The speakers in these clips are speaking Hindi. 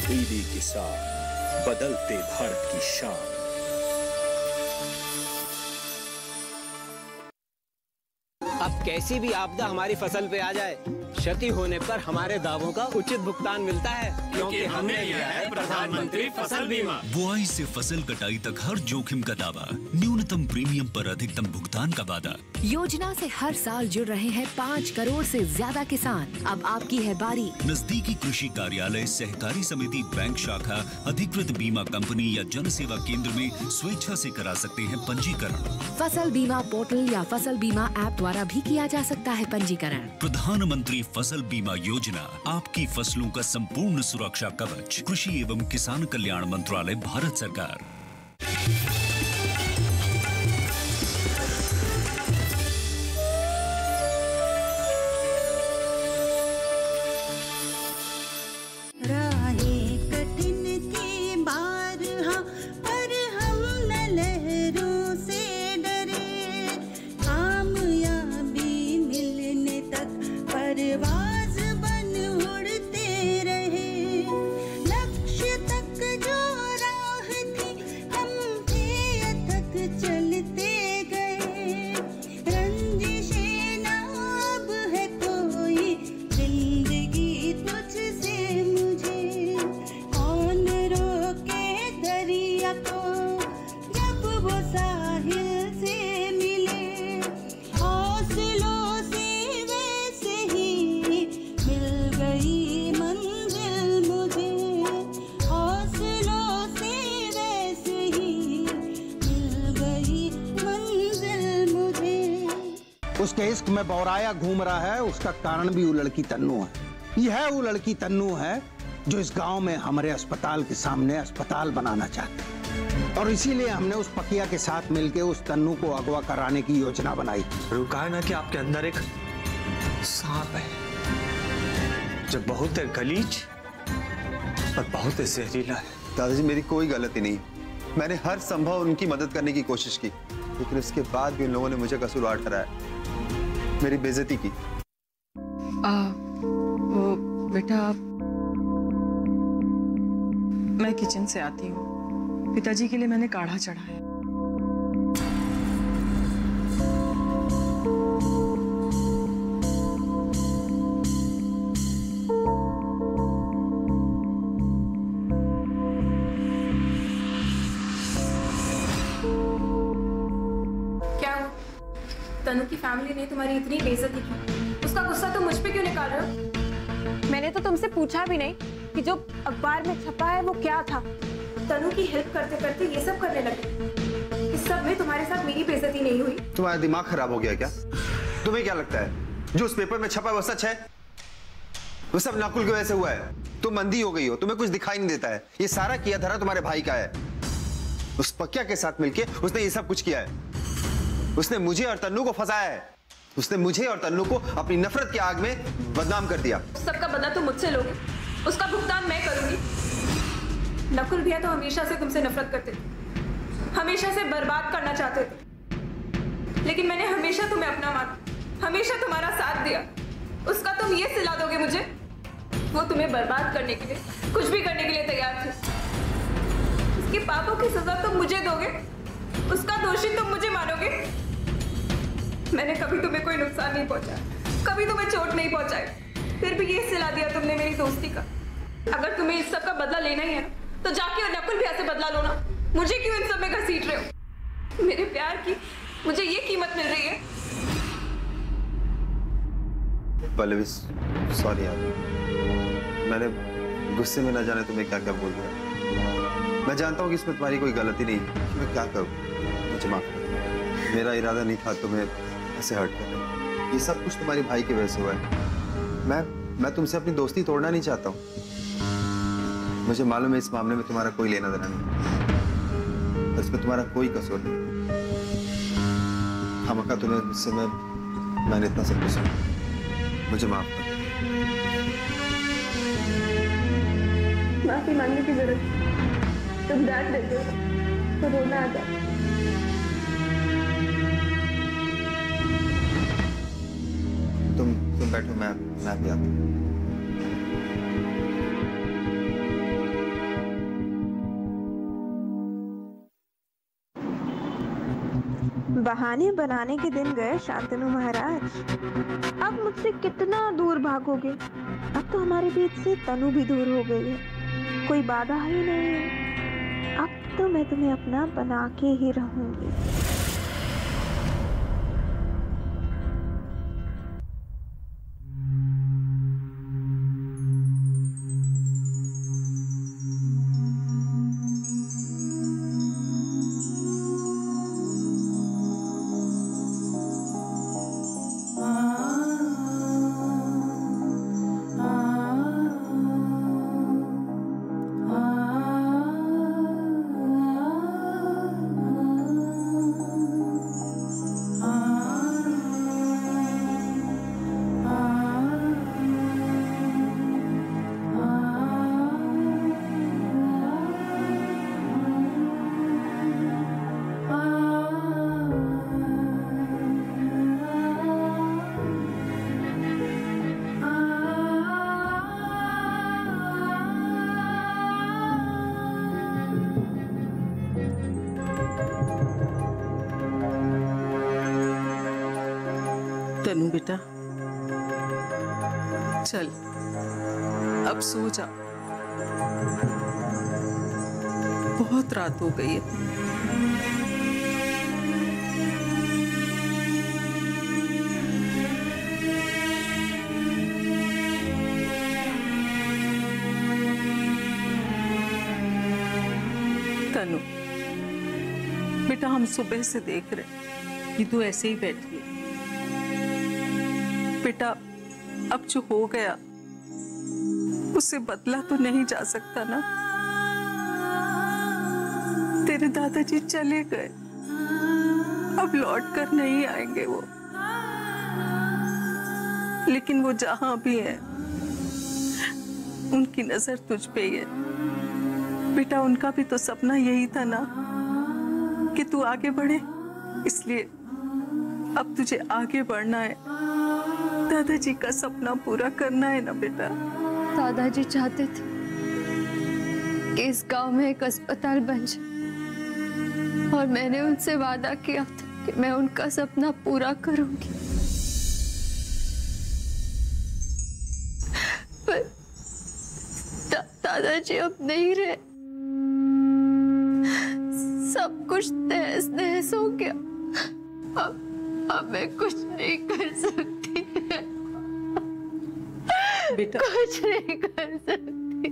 दीदी किसान, बदलते भारत की शान। अब कैसी भी आपदा हमारी फसल पे आ जाए, क्षति होने पर हमारे दावों का उचित भुगतान मिलता है, क्योंकि हमने लिया है प्रधानमंत्री फसल बीमा। बुआई से फसल कटाई तक हर जोखिम का दावा, न्यूनतम प्रीमियम पर अधिकतम भुगतान का वादा। योजना से हर साल जुड़ रहे हैं 5 करोड़ से ज्यादा किसान। अब आपकी है बारी। नजदीकी कृषि कार्यालय, सहकारी समिति, बैंक शाखा, अधिकृत बीमा कंपनी या जन सेवा केंद्र में स्वेच्छा से करा सकते हैं पंजीकरण। फसल बीमा पोर्टल या फसल बीमा ऐप द्वारा भी किया जा सकता है पंजीकरण। प्रधानमंत्री फसल बीमा योजना, आपकी फसलों का संपूर्ण सुरक्षा कवच। कृषि एवं किसान कल्याण मंत्रालय, भारत सरकार। उसके इश्क में बौराया घूम रहा है, उसका कारण भी वो लड़की तन्नू है। यह वो लड़की तन्नू है जो इस गांव में हमारे अस्पताल के सामने अस्पताल बनाना चाहती है, और इसीलिए हमने उस पकिया के साथ मिलकर उस तन्नू को अगवा कराने की योजना बनाई। कहा ना कि आपके अंदर एक सांप है जो बहुत गलीज और बहुत जहरीला है। दादाजी, मेरी कोई गलती नहीं, मैंने हर संभव उनकी मदद करने की कोशिश की, लेकिन उसके बाद भी उन लोगों ने मुझे कसूरवार ठहराया, मेरी बेइज्जती की। वो बेटा, मैं किचन से आती हूँ, पिताजी के लिए मैंने काढ़ा चढ़ाया। तनु की फैमिली ने तुम्हारी इतनी बेइज्जती की, उसका गुस्सा तुम मुझ पे क्यों निकाल रहे हो? मैंने तो तुमसे पूछा भी नहीं कि जो अखबार में छपा है वो क्या था। तनु की हेल्प करते करते ये सब करने लगे। इस सब में तुम्हारे साथ मेरी बेइज्जती नहीं हुई? तुम्हारा दिमाग खराब हो गया क्या? तुम्हें क्या लगता है जो उस पेपर में छपा है वो सच है? वो सब नकुल की वजह से हुआ है। तुम अंधी हो गई हो, तुम्हें कुछ दिखाई नहीं देता है। ये सारा किया धरा तुम्हारे भाई का है। उस पकिया के साथ मिलके उसने ये सब कुछ किया है। उसने मुझे और तन्नू को फंसाया है। उसने मुझे और तन्नू को अपनी नफरत की आग में बदनाम कर दिया। सबका बदला तुम मुझसे लोगे, उसका भुगतान मैं करूंगी। नकुल भैया तो हमेशा से तुमसे नफरत करते थे, हमेशा से बर्बाद करना चाहते थे, लेकिन मैंने हमेशा तुम्हें अपना माना, हमेशा तुम्हारा साथ दिया। उसका तुम ये सिला दोगे मुझे? वो तुम्हें बर्बाद करने के लिए, कुछ भी करने के लिए तैयार थे। उसके पापों की सजा तुम मुझे दोगे, उसका दोषी तुम मुझे मानोगे। मैंने कभी तुम्हें कोई नुकसान नहीं पहुंचाया, कभी तुम्हें चोट नहीं पहुंचाई, फिर भी ये सिला दिया तुमने मेरी दोस्ती का। अगर तुम्हें इस सब का बदला लेना ही है तो जाके और नकुल भैया से बदला लो ना। मुझे क्यों इन सब में घसीट रहे हो? मेरे प्यार की मुझे ये कीमत मिल रही है। पल्लवी, सॉरी यार, मैंने गुस्से में न जाने तुम्हें क्या क्या बोल दिया। मैं जानता हूँ कि इसमें तुम्हारी कोई गलती नहीं, मैं क्या करूँ, मुझे माफ कर। मेरा इरादा नहीं था तुम्हें ऐसे हर्ट करना। ये सब कुछ तुम्हारे भाई की वजह से हुआ है। मैं तुमसे अपनी दोस्ती तोड़ना नहीं चाहता हूँ। मुझे मालूम है इस मामले में तुम्हारा कोई लेना देना नहीं, इसमें तुम्हारा कोई कसूर नहीं। खामखा तुम्हें मुझसे मैंने इतना सब कुछ, मुझे माफ कर। माफी मांगने की जरूरत, तुम डांट देते हो तो रोना आ जाए। तुम बैठो, मैं भी आता हूँ। बहाने बनाने के दिन गए शांतनु महाराज। अब मुझसे कितना दूर भागोगे? अब तो हमारे बीच से तनु भी दूर हो गई है, कोई बाधा ही नहीं है। अब तो मैं तुम्हें अपना बना के ही रहूंगी। तनु बेटा, चल अब सो जा, बहुत रात हो गई है। तनु बेटा, हम सुबह से देख रहे कि तू ऐसे ही बैठी है। बेटा, अब जो हो गया उससे बदला तो नहीं जा सकता ना। तेरे दादाजी चले गए, अब लौट कर नहीं आएंगे वो, लेकिन वो जहां भी है उनकी नजर तुझ पे ही है। बेटा, उनका भी तो सपना यही था ना कि तू आगे बढ़े, इसलिए अब तुझे आगे बढ़ना है, दादाजी का सपना पूरा करना है ना बेटा। दादाजी चाहते थे कि इस गांव में एक अस्पताल बन जाए, और मैंने उनसे वादा किया था कि मैं उनका सपना पूरा करूंगी। पर दादाजी अब नहीं रहे, सब कुछ तहस नहस हो गया। अब मैं कुछ नहीं कर सकती बेटा, कुछ नहीं कर सकती।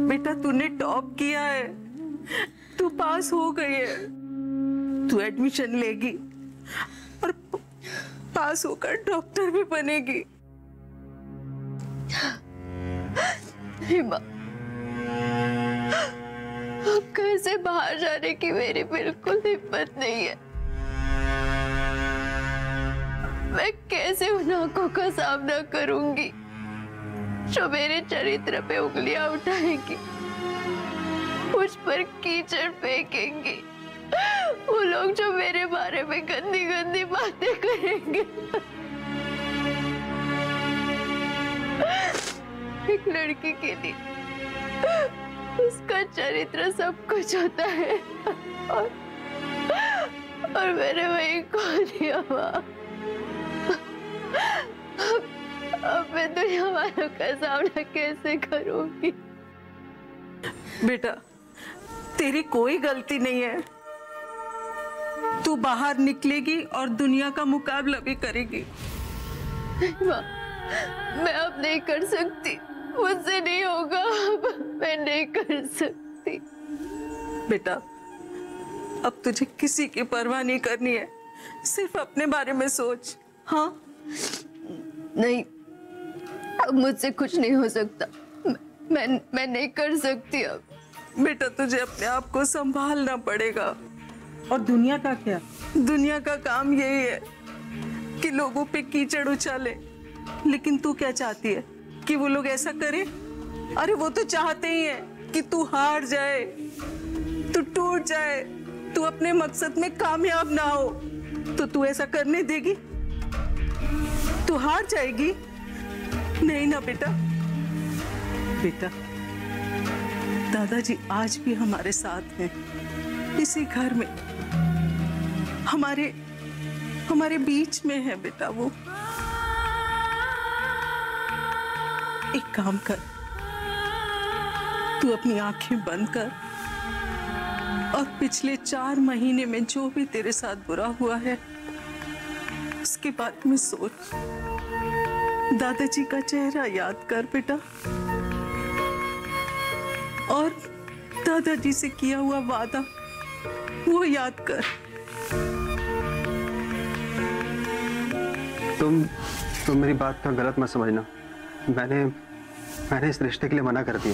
बेटा, तूने टॉप किया है, तू पास हो गई है, तू एडमिशन लेगी और पास होकर डॉक्टर भी बनेगी। नहीं माँ, अब घर से बाहर जाने की मेरी बिल्कुल हिम्मत नहीं है। मैं कैसे उन आंखों का सामना करूंगी जो मेरे चरित्र पे उंगलियां उठाएंगी, मुझ पर कीचड़ फेंकेंगी, वो लोग जो मेरे बारे में गंदी गंदी बातें करेंगे। एक लड़की के लिए उसका चरित्र सब कुछ होता है, और मैंने वही खो दिया माँ। अब मैं दुनिया वालों का सामना कैसे करूंगी? बेटा, तेरी कोई गलती नहीं है, तू बाहर निकलेगी और दुनिया का मुकाबला भी करेगी। माँ, मैं अब नहीं कर सकती, मुझसे नहीं होगा, अब मैं नहीं कर सकती। बेटा, अब तुझे किसी की परवाह नहीं करनी है, सिर्फ अपने बारे में सोच। हाँ? नहीं, अब मुझसे कुछ नहीं हो सकता, मैं नहीं कर सकती अब। बेटा, तुझे अपने आप को संभालना पड़ेगा। और दुनिया का क्या? दुनिया का काम यही है कि लोगों पे कीचड़ उछाले, लेकिन तू क्या चाहती है कि वो लोग ऐसा करें? अरे वो तो चाहते ही हैं कि तू हार जाए, तू टूट जाए, तू अपने मकसद में कामयाब ना हो। तो तू ऐसा करने देगी? तू हार जाएगी? नहीं ना बेटा। बेटा, दादाजी आज भी हमारे साथ हैं, इसी घर में, हमारे बीच में है बेटा वो। एक काम कर, तू अपनी आंखें बंद कर और पिछले 4 महीने में जो भी तेरे साथ बुरा हुआ है उसके बारे में सोच। दादाजी का चेहरा याद कर बेटा, और दादाजी से किया हुआ वादा वो याद कर। तुम मेरी बात का गलत मत समझना। मैंने इस रिश्ते के लिए मना कर दिया।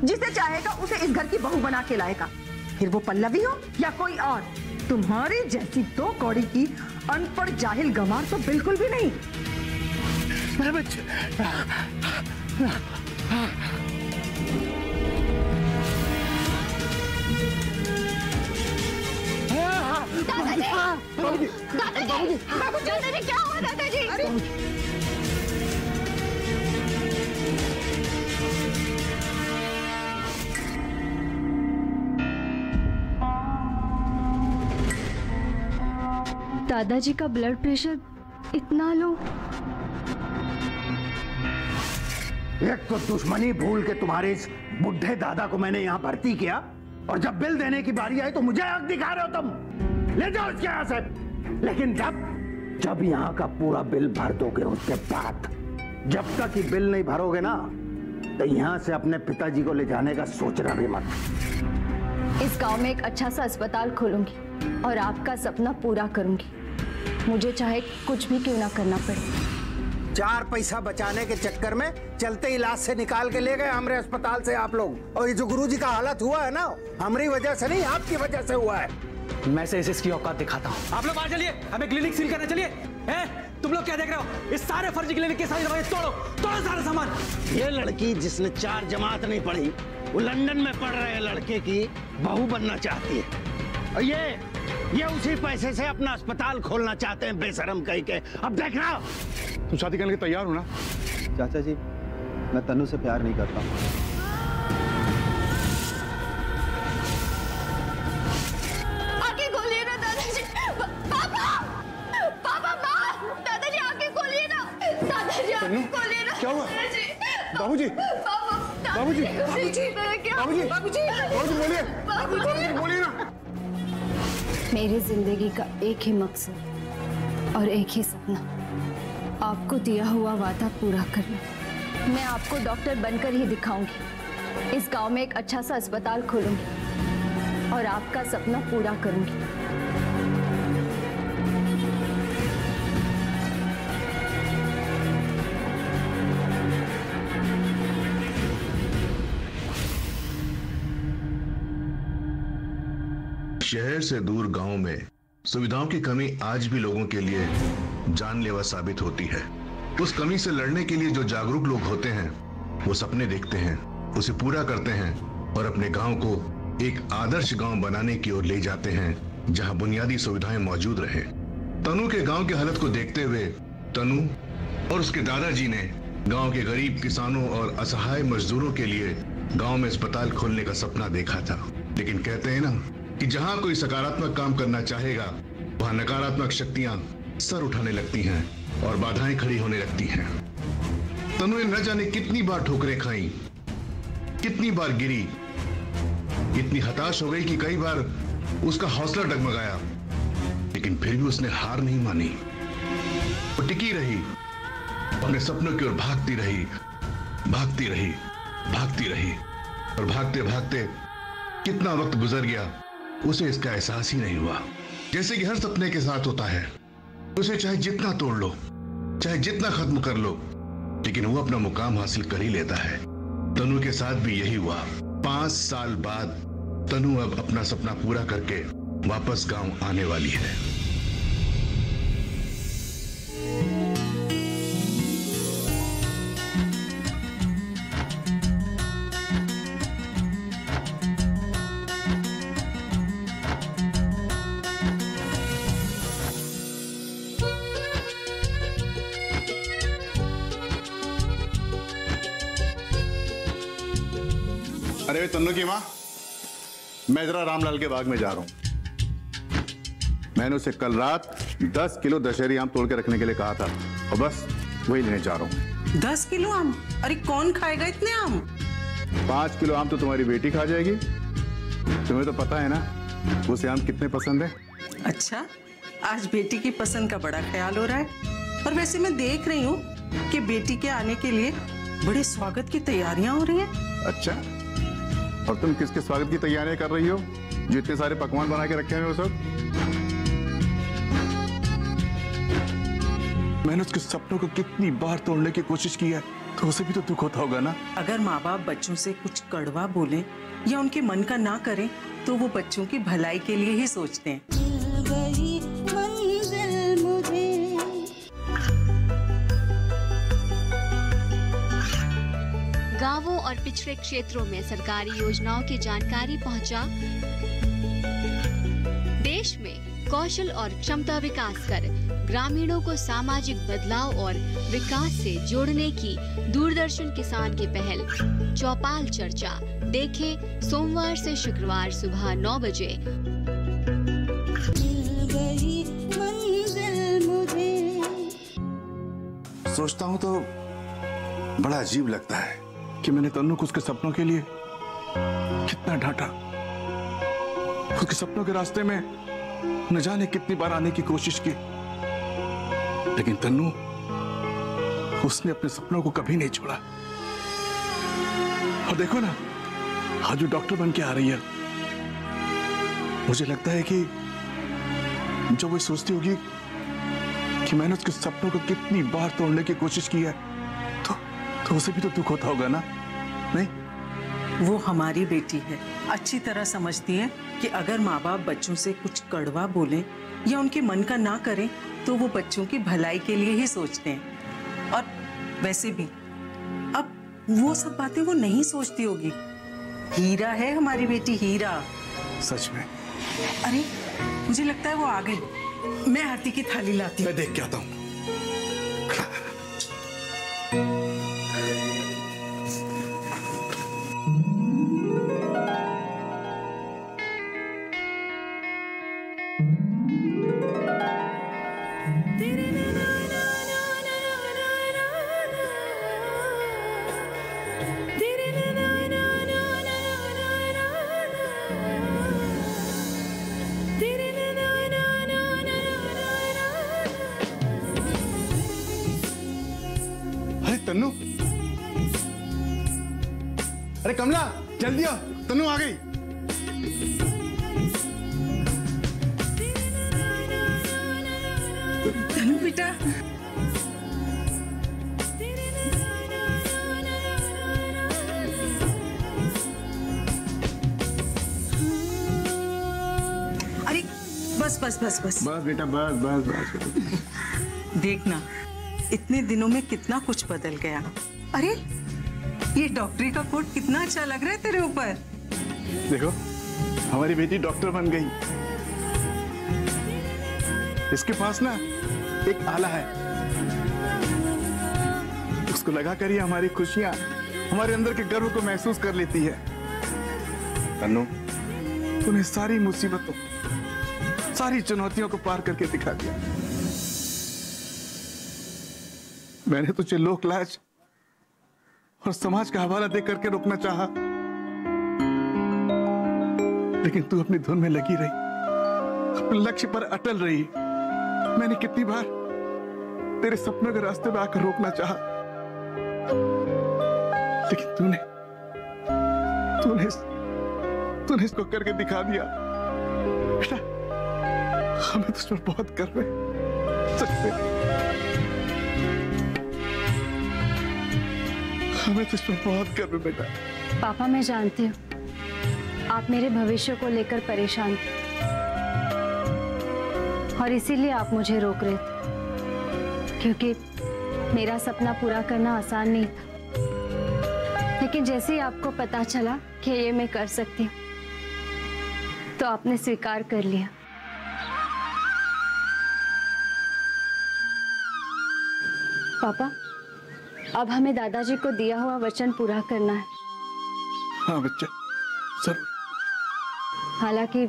जिसे चाहेगा उसे इस घर की बहू बना के लाएगा, फिर वो पल्लवी हो या कोई और। तुम्हारी जैसी 2 कौड़ी की अनपढ़ जाहिल गंवार तो बिल्कुल भी नहीं। मेरे बच्चे दादाजी क्या हुआ दादाजी? दादाजी का ब्लड प्रेशर इतना लो। एक तो दुश्मनी भूल के तुम्हारे इस बुढ़े दादा को मैंने यहाँ भर्ती किया, और जब बिल देने की बारी आई तो मुझे हक दिखा रहे हो तुम। ले जाओ इसके यहाँ से। लेकिन जब यहाँ का पूरा बिल भर दोगे उसके बाद, जब तक ये बिल नहीं भरोगे ना, तो यहाँ से अपने पिताजी को ले जाने का सोचना भी मत। इस गांव में एक अच्छा सा अस्पताल खोलूंगी और आपका सपना पूरा करूंगी, मुझे चाहे कुछ भी क्यों ना करना पड़े। 4 पैसा बचाने के चक्कर में चलते इलाज से निकाल के ले गए हमारे अस्पताल से आप लोग। और ये जो गुरुजी का हालत हुआ है ना, हमारी वजह से नहीं, आपकी वजह से हुआ है। मैं से इसकी औकात दिखाता हूँ। आप लोग बाहर चलिए, हमें क्लिनिक सील करना। चलिए। तुम लोग क्या देख रहे हो? इस सारे फर्जी क्लिनिक के सारी दवाएं तोड़ो सारा सामान। ये लड़की जिसने 4 जमात नहीं पढ़ी, वो लंदन में पढ़ रहे लड़के की बहू बनना चाहती है, और ये उसी पैसे से अपना अस्पताल खोलना चाहते हैं, बेशरम कहीं के। अब देखना, तुम शादी करने के तैयार हो ना? चाचा जी, मैं तन्नू से प्यार नहीं करता। आंखें खोलिए ना दादाजी। पापा माँ, दादाजी आंखें खोलिए ना। दादाजी आंखें खोलिए ना। क्या हुआ? बाबूजी, बाबूजी, बाबूजी बोलिए ना। मेरी जिंदगी का एक ही मकसद और एक ही सपना, आपको दिया हुआ वादा पूरा करना। मैं आपको डॉक्टर बनकर ही दिखाऊंगी। इस गांव में एक अच्छा सा अस्पताल खोलूंगी और आपका सपना पूरा करूंगी। शहर से दूर गांव में सुविधाओं की कमी आज भी लोगों के लिए जानलेवा साबित होती है। उस कमी से लड़ने के लिए जो जागरूक लोग होते हैं, वो सपने देखते हैं, उसे पूरा करते हैं और अपने गांव को एक आदर्श गांव बनाने की ओर ले जाते हैं, जहां बुनियादी सुविधाएं मौजूद रहे। तनु के गांव की हालत को देखते हुए तनु और उसके दादाजी ने गांव के गरीब किसानों और असहाय मजदूरों के लिए गांव में अस्पताल खोलने का सपना देखा था। लेकिन कहते हैं ना कि जहां कोई सकारात्मक काम करना चाहेगा, वहां नकारात्मक शक्तियां सर उठाने लगती हैं और बाधाएं खड़ी होने लगती हैं। तनु ने न जाने कितनी बार ठोकरें खाई, कितनी बार गिरी, इतनी हताश हो गई कि कई बार उसका हौसला डगमगाया, लेकिन फिर भी उसने हार नहीं मानी। वो टिकी रही, अपने सपनों की ओर भागती रही, भागती रही, भागती रही, और भागते भागते कितना वक्त गुजर गया उसे इसका एहसास ही नहीं हुआ। जैसे कि हर सपने के साथ होता है, उसे चाहे जितना तोड़ लो, चाहे जितना खत्म कर लो, लेकिन वो अपना मुकाम हासिल कर ही लेता है। तनु के साथ भी यही हुआ। 5 साल बाद तनु अब अपना सपना पूरा करके वापस गांव आने वाली है। अरे तन्नू की माँ, मैं जरा रामलाल के बाग में जा रहा हूं। मैंने उसे कल रात 10 किलो दशहरी आम तोड़ के रखने के लिए कहा था और बस वही लेने जा रहा हूँ। 10 किलो आम? अरे कौन खाएगा इतने आम? 5 किलो आम तो तुम्हारी बेटी खा जाएगी। तुम्हें तो पता है ना उसे आम कितने पसंद है। अच्छा, आज बेटी की पसंद का बड़ा ख्याल हो रहा है। और वैसे मैं देख रही हूँ कि बेटी के आने के लिए बड़े स्वागत की तैयारियां हो रही हैं। अच्छा, और तुम किसके स्वागत की तैयारियां कर रही हो जो इतने सारे पकवान बना के रखे हैं वो सब? मैंने उसके सपनों को कितनी बार तोड़ने की कोशिश की है, तो उसे भी तो दुख होता होगा ना। अगर माँ बाप बच्चों से कुछ कड़वा बोले या उनके मन का ना करें तो वो बच्चों की भलाई के लिए ही सोचते हैं। गांवों और पिछड़े क्षेत्रों में सरकारी योजनाओं की जानकारी पहुंचा। देश में कौशल और क्षमता विकास कर ग्रामीणों को सामाजिक बदलाव और विकास से जोड़ने की दूरदर्शन किसान की पहल चौपाल चर्चा देखें सोमवार से शुक्रवार सुबह 9 बजे। सोचता हूँ तो बड़ा अजीब लगता है कि मैंने तन्नू को उसके सपनों के लिए कितना डांटा। उसके सपनों के रास्ते में न जाने कितनी बार आने की कोशिश की, लेकिन तन्नू उसने अपने सपनों को कभी नहीं छोड़ा। और देखो ना, आज वो डॉक्टर बन के आ रही है। मुझे लगता है कि जब वो सोचती होगी कि मैंने उसके सपनों को कितनी बार तोड़ने की कोशिश की है, तो उसे भी तो दुख होता होगा ना, नहीं? वो हमारी बेटी है, अच्छी तरह समझती है कि अगर माँ बाप बच्चों से कुछ कड़वा बोले या उनके मन का ना करें तो वो बच्चों की भलाई के लिए ही सोचते हैं। और वैसे भी अब वो सब बातें वो नहीं सोचती होगी। हीरा है हमारी बेटी, हीरा। सच में? अरे मुझे लगता है वो आ गई। मैं आरती की थाली लाती हूँ। मैं देख के आता हूँ। तन्नू, अरे कमला जल्दी आओ, तन्नू आ गई। तन्नू बेटा, अरे बस बस बस बस बस बेटा, बस बस बस। देखना इतने दिनों में कितना कुछ बदल गया। अरे ये डॉक्टरी का कोट कितना अच्छा लग रहा है तेरे ऊपर। देखो हमारी बेटी डॉक्टर बन गई। इसके पास ना एक आला है, उसको लगा कर ही हमारी खुशियां, हमारे अंदर के गर्व को महसूस कर लेती है। तन्नू, तूने सारी मुसीबतों, सारी चुनौतियों को पार करके दिखा दिया। मैंने तुझे लोक लाज और समाज का हवाला दे करके रोकना चाहा, लेकिन तू अपनी धुन में लगी रही, अपने लक्ष्य पर अटल रही। मैंने कितनी बार तेरे सपनों के रास्ते में आकर रोकना चाहा, लेकिन तूने इसको करके दिखा दिया। बेटा, हमें तुझ पर बहुत गर्व है, सच में। हमें तुझ पर बहुत गर्व है बेटा। पापा, मैं जानती हूँ आप मेरे भविष्य को लेकर परेशान थे और इसीलिए आप मुझे रोक रहे थे, क्योंकि मेरा सपना पूरा करना आसान नहीं था। लेकिन जैसे ही आपको पता चला कि ये मैं कर सकती हूँ, तो आपने स्वीकार कर लिया। पापा, अब हमें दादाजी को दिया हुआ वचन पूरा करना है। हाँ बच्चा, सर। हालांकि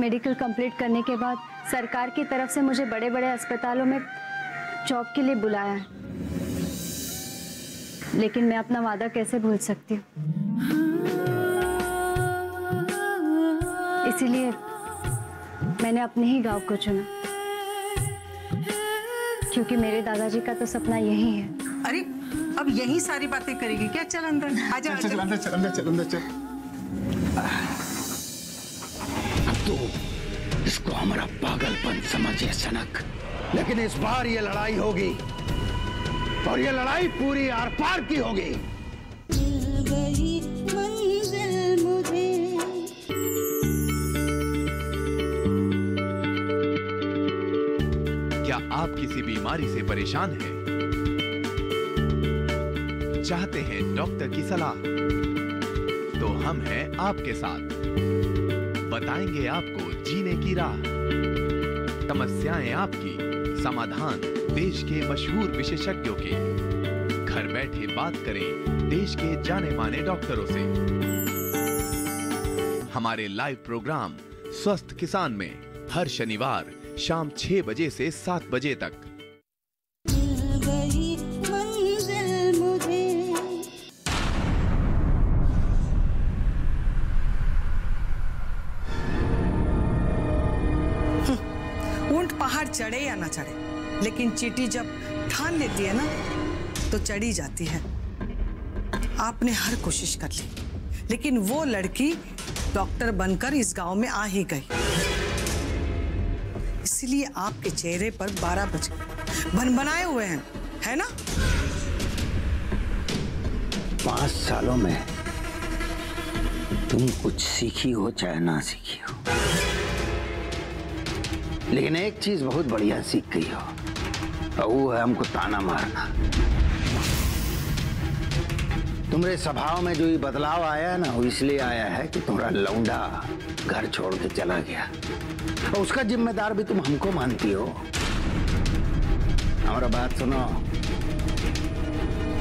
मेडिकल कंप्लीट करने के बाद सरकार की तरफ से मुझे बड़े बड़े अस्पतालों में जॉब के लिए बुलाया है, लेकिन मैं अपना वादा कैसे भूल सकती हूँ। इसीलिए मैंने अपने ही गांव को चुना, क्योंकि मेरे दादाजी का तो सपना यही है। अरे अब यही सारी बातें करेगी क्या? चल अंदर आजा। चल अंदर चल अंदर चल अंदर चल। अब तो इसको हमारा पागलपन समझे सनक, लेकिन इस बार ये लड़ाई होगी और ये लड़ाई पूरी आर पार की होगी। क्या आप किसी बीमारी से परेशान हैं? चाहते हैं डॉक्टर की सलाह? तो हम हैं आपके साथ, बताएंगे आपको जीने की राह। समस्याएं आपकी, समाधान देश के मशहूर विशेषज्ञों के। घर बैठे बात करें देश के जाने माने डॉक्टरों से। हमारे लाइव प्रोग्राम स्वस्थ किसान में हर शनिवार शाम 6 बजे से 7 बजे तक। ऊंट पहाड़ चढ़े या ना चढ़े, लेकिन चींटी जब ठान लेती है ना तो चढ़ी जाती है। आपने हर कोशिश कर ली, लेकिन वो लड़की डॉक्टर बनकर इस गांव में आ ही गई। इसलिए आपके चेहरे पर 12 बजे बनबनाए हुए हैं, है ना? 5 सालों में तुम कुछ सीखी हो चाहे ना सीखी हो, लेकिन एक चीज बहुत बढ़िया सीख गई हो, और वो है हमको ताना मारना। तुम्हारे स्वभाव में जो ये बदलाव आया है ना, वो इसलिए आया है कि तुम्हारा लौंडा घर छोड़ के चला गया, और उसका जिम्मेदार भी तुम हमको मानती हो। हमारा बात सुनो,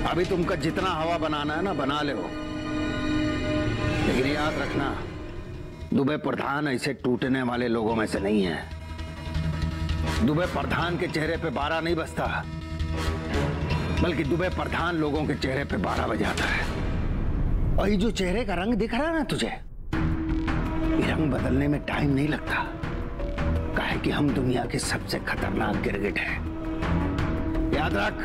अभी तुमका जितना हवा बनाना है ना बना ले, लेकिन याद रखना दुबे प्रधान ऐसे टूटने वाले लोगों में से नहीं है। दुबे प्रधान के चेहरे पे 12 नहीं बजता, बल्कि दुबे प्रधान लोगों के चेहरे पे 12 बजाता है। और ये जो चेहरे का रंग दिख रहा है ना तुझे, ये रंग बदलने में टाइम नहीं लगता, काहे कि हम दुनिया के सबसे खतरनाक गिरगिट हैं। याद रख,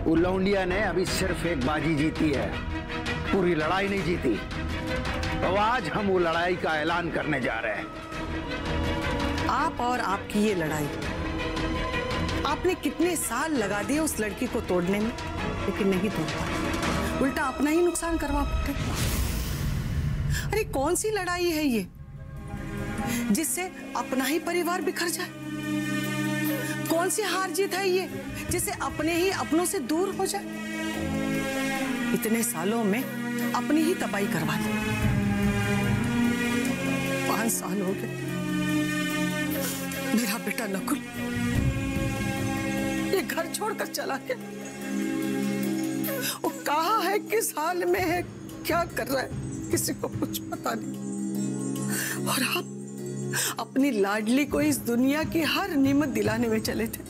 वो लौंडिया ने अभी सिर्फ एक बाजी जीती है, पूरी लड़ाई नहीं जीती। तो आज हम वो लड़ाई का ऐलान करने जा रहे हैं। आप और आपकी ये लड़ाई, आपने कितने साल लगा दिए उस लड़की को तोड़ने में, लेकिन नहीं तोड़ पाए, उल्टा अपना ही नुकसान करवा पाते। अरे कौन सी लड़ाई है ये जिससे अपना ही परिवार बिखर जाए? कौन सी हार जीत है ये जिससे अपने ही अपनों से दूर हो जाए? इतने सालों में अपनी ही तबाही करवा दी। 5 साल हो गए, मेरा बेटा नकुल ये घर छोड़कर चला गया। वो कहाँ है, किस हाल में है, क्या कर रहा है, किसी को कुछ पता नहीं। और आप अपनी लाडली को इस दुनिया की हर नेमत दिलाने में चले थे,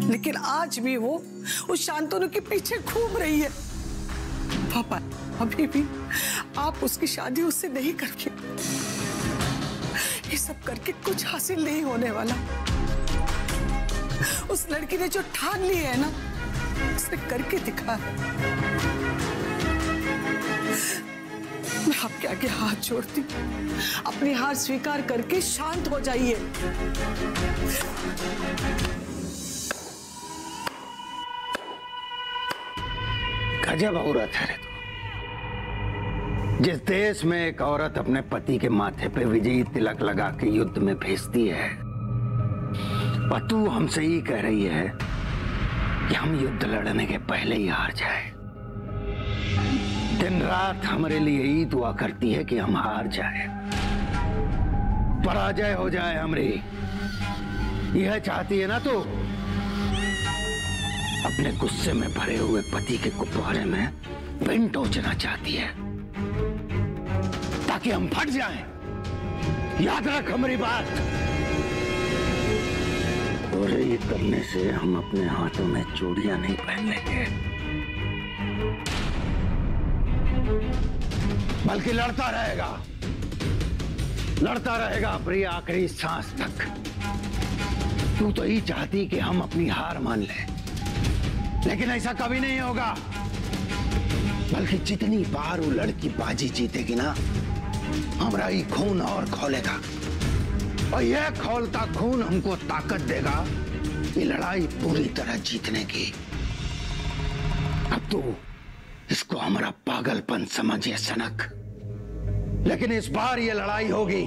लेकिन आज भी वो उस शांतनु के पीछे घूम रही है। पापा, अभी भी आप उसकी शादी उससे नहीं करके, ये सब करके कुछ हासिल नहीं होने वाला। उस लड़की ने जो ठान ली है ना, उसने करके दिखा है। मैं आपके आगे हाथ जोड़ती हूँ, अपनी हार स्वीकार करके शांत हो जाइए। गजब औरत है रे तू। जिस देश में एक औरत अपने पति के माथे पे विजयी तिलक लगा के युद्ध में भेजती है, और तू हमसे ही कह रही है कि हम युद्ध लड़ने के पहले ही हार जाए। दिन रात हमारे लिए ही दुआ करती है कि हम हार जाए, पराजय हो जाए हमारी। यह चाहती है ना तू? अपने गुस्से में भरे हुए पति के गुब्बारे में पिन टोचना चाहती है ताकि हम फट जाएं। याद रख हमारी बात। और ये करने से हम अपने हाथों में चूड़ियां नहीं पहन लेंगे, बल्कि लड़ता रहेगा अपनी आखिरी सांस तक। तू तो ही चाहती कि हम अपनी हार मान लें, लेकिन ऐसा कभी नहीं होगा। बल्कि जितनी बार वो लड़की बाजी जीतेगी ना, हमारा ही खून और खोलेगा, और यह खोलता खून हमको ताकत देगा ये लड़ाई पूरी तरह जीतने की। अब तो इसको हमारा पागलपन समझिए सनक, लेकिन इस बार ये लड़ाई होगी,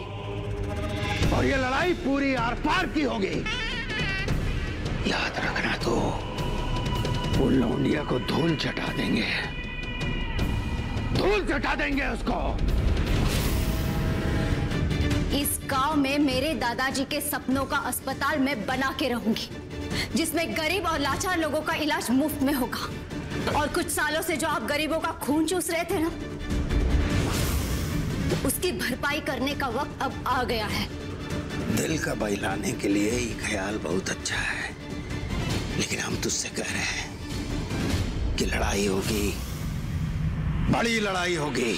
और ये लड़ाई पूरी आर पार की होगी। याद रखना, तो वो लौंडिया को धूल चटा देंगे, धूल चटा देंगे उसको। इस गांव में मेरे दादाजी के सपनों का अस्पताल मैं बना के रहूंगी, जिसमें गरीब और लाचार लोगों का इलाज मुफ्त में होगा। और कुछ सालों से जो आप गरीबों का खून चूस रहे थे ना, उसकी भरपाई करने का वक्त अब आ गया है। दिल का बहलाने के लिए ये ख्याल बहुत अच्छा है, लेकिन हम तुझसे कह रहे हैं कि लड़ाई होगी, बड़ी लड़ाई होगी।